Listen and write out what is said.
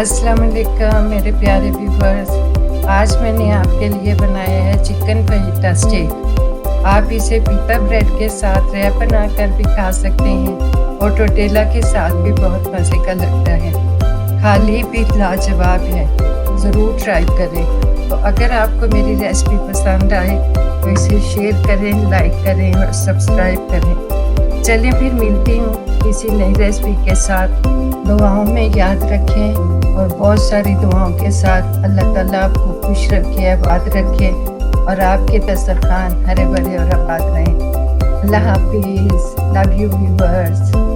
अस्सलाम वालेकुम मेरे प्यारे व्यूवर्स। आज मैंने आपके लिए बनाया है चिकन फहीटा स्टेक। आप इसे पीटा ब्रेड के साथ रैप बनाकर भी खा सकते हैं और टोटेला के साथ भी बहुत मज़े का लगता है। खाली भी लाजवाब है, ज़रूर ट्राई करें। तो अगर आपको मेरी रेसिपी पसंद आए तो इसे शेयर करें, लाइक करें और सब्सक्राइब करें। चलिए फिर मिलती हूँ किसी नई रेसिपी के साथ। दुआओं में याद रखें और बहुत सारी दुआओं के साथ अल्लाह ताला आपको खुश रखे, आबाद रखे और आपके दस्तरखान हरे भरे और आबाद रहें। अल्लाह हाफिज़। Love you viewers.